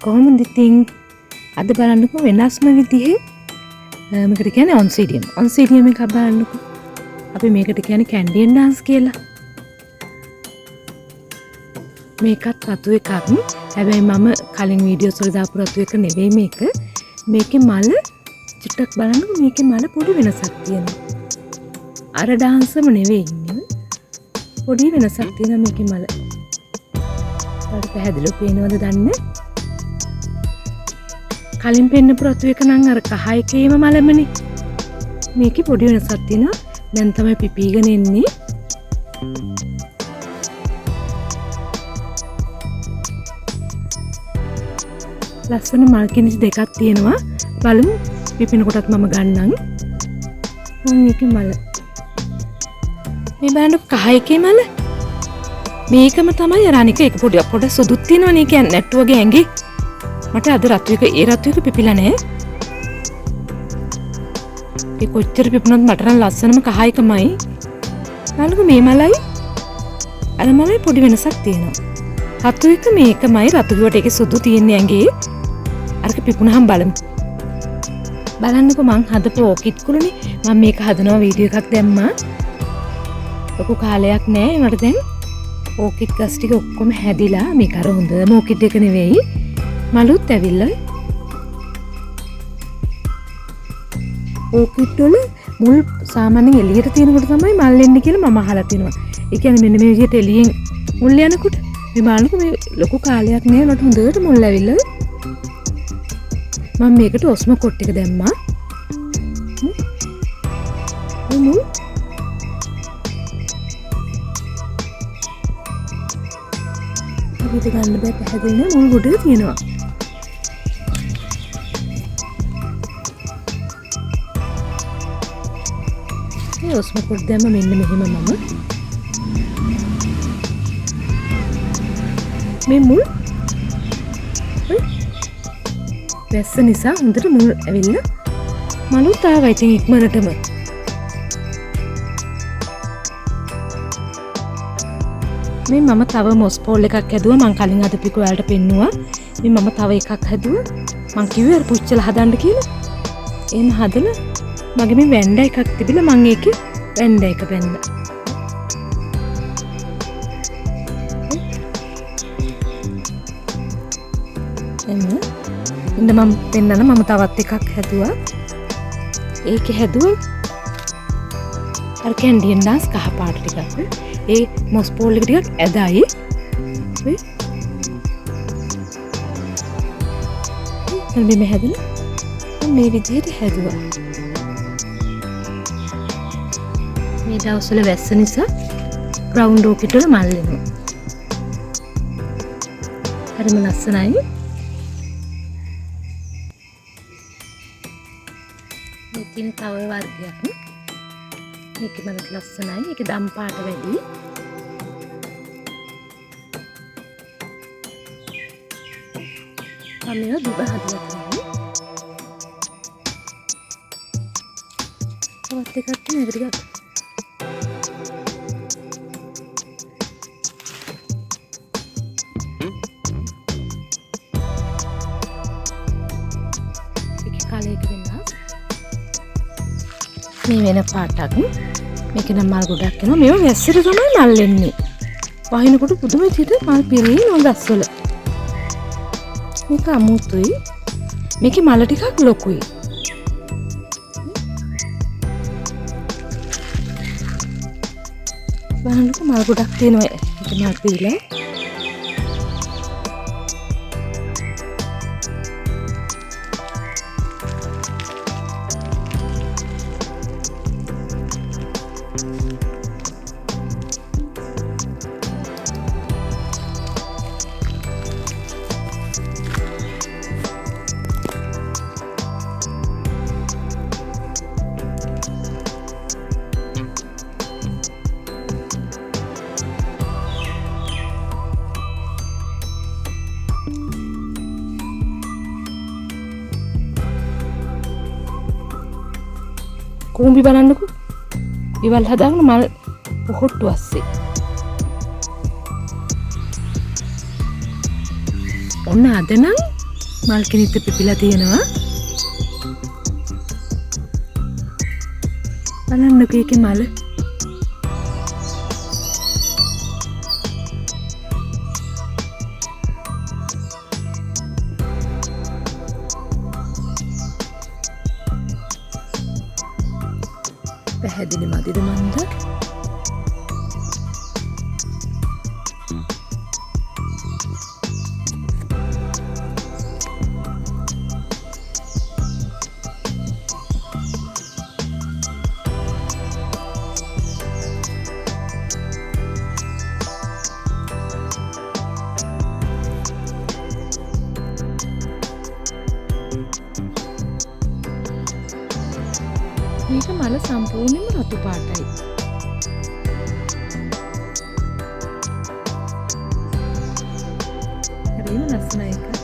කොහොමද ඉතින් අද බලන්නකෝ වෙනස්ම විදිහේ මේකට කියන්නේ ඔන්සීඩියම් එකක් බලන්නකෝ. අපි මේකට කියන්නේ කැන්ඩියන් ඩාන්ස් කියලා. මේකත් රතු එකක්. හැබැයි මම කලින් වීඩියෝස් වල දාපු රතු එක නෙවෙයි මේක. මේකේ මල චුට්ටක් බලන්නකෝ මේකේ මල පොඩි වෙනසක් තියෙනවා. අර ඩාන්සම නෙවෙයි ඉන්නේ. පොඩි වෙනසක් තියෙනවා මේකේ මල. හරි පැහැදිලිව පේනවද දන්නේ? කලින් පෙන්නපු රතු එක නම් අර කහ එකේම මලමනේ. මේකේ පොඩි වෙනසක් තියෙනවා. දැන් තමයි පිපීගෙන එන්නේ. ලස්සන මල් කිනිස් දෙකක් තියෙනවා. බලමු පිපෙන කොටත් මම ගන්නම්. මේකේ මල. මේ බලන්න කහ එකේ මල. මේකම තමයි අර අනික එක පොඩ සුදුත් තියෙනවනේ කියන්නේ නැට්ටු වගේ ඇඟේ. මට අද රතු එක පිපිලා නැහැ. ඒ කොච්චර පිපුණත් මට නම් ලස්සනම කහ එකමයි. බලන්නකෝ මේ මලයි අර මලයි පොඩි වෙනසක් තියෙනවා. රතු එක මේකමයි රතු කිව්වට ඒකේ සුදු තියෙන්නේ ඇඟේ. අරක පිපුණාම බලමු. බලන්නකෝ මං හදපු ඕකිඩ් කුළුනේ. මම මේක හදනවා වීඩියෝ එකක් දැම්මා. ලොකු කාලයක් නෑ මට දැන් ඕකිඩ් ගස් ටික ඔක්කොම හැදිලා මේක අර හොඳම ඕකිඩ් එක නෙවෙයි. මලුත් ඇවිල්ලා ඕකිඩ් වල මුල් සාමාන්‍යයෙන් එළියට තියෙනකොට තමයි මල් එන්නේ කියලා මම අහලා තිනවා. ඒ කියන්නේ මෙන්න මේ විදිහට එළියෙන් මුල් යනකොට මේ බලන්නකෝ මේ ලොකු කාලයක් නෑ මට හොඳට මුල් ඇවිල්ලා. මම මේකට ඔස්ම කොට් එක දැම්මා. මුල් අපිට ගන්න බෑ පැහැදිලිව මුල් ගොඩක තියෙනවා. මේ ඔස්ම කොට් දැම්ම මෙන්න මෙහෙම මම මේ මුල් වැස්ස නිසා හොඳට මුල් ඇවිල්ලා මලුත් ආවා ඉතින් ඉක්මනටම. මේ මම තව මොස් පෝල් එකක් හැදුවා. මං කලින් අද පික ඔයාලට පෙන්නුවා. මේ මම තව එකක් හැදුවා. මං කිව්වේ අර පුච්චලා හදන්න කියලා. එහෙම හදලා මගේ මේ වැන්ඩ එකක් තිබිලා මං ඒකේ වැන්ඩ එක බැන්දා. ඉන්න මම පෙන්නන මම තවත් එකක් හැදුවා. ඒකේ හැදුවා අර කැන්ඩියන් ඩාන්ස් කහ පාට ටිකක්. ඒ මොස් පෝල් එක ටිකක් ඇදයි. මේ හැදලා මේ විදිහට හැදුවා. මේ දවස්වල වැස්ස නිසා ග්‍රවුන්ඩ් ඕකිඩ් වල මල් එනවා. හරිම ලස්සනයි. ඉතින් තව වර්ගයක්. මේක මලත් ලස්සනයි. මේක දම් පාට වැඩි. අනේ දුබ හදලා තියෙනවා. තවත් එකක් නේද ටිකක්. ඒක කාලයක වෙනවා. මේ වෙන පාටක්. මේක නම් මල් ගොඩක් එනවා. මේව වැස්සට තමයි මල් එන්නේ. වහිනකොට පුදුම විදිහට මල් පිරෙන්නේ නොගස්වල. මේක අමුතුයි. මේකේ මල ටිකක් ලොකුයි. බලන්නකෝ මල් ගොඩක් තියෙනවා. ඒක මල් පිරලා. කුඹි බලන්නකෝ. ඉවල් හදාගෙන මල් පොහොට්ටු ඇස්සේ. ඔන්න අද නම් මල් කෙනිත් පිපිලා තියෙනවා. බලන්නකෝ ඒකේ මල. පැහැදිලි මදිද මන්ද? මේක මල සම්පූර්ණයෙන්ම රතු පාටයි. හරිම ලස්සනයි ඒක.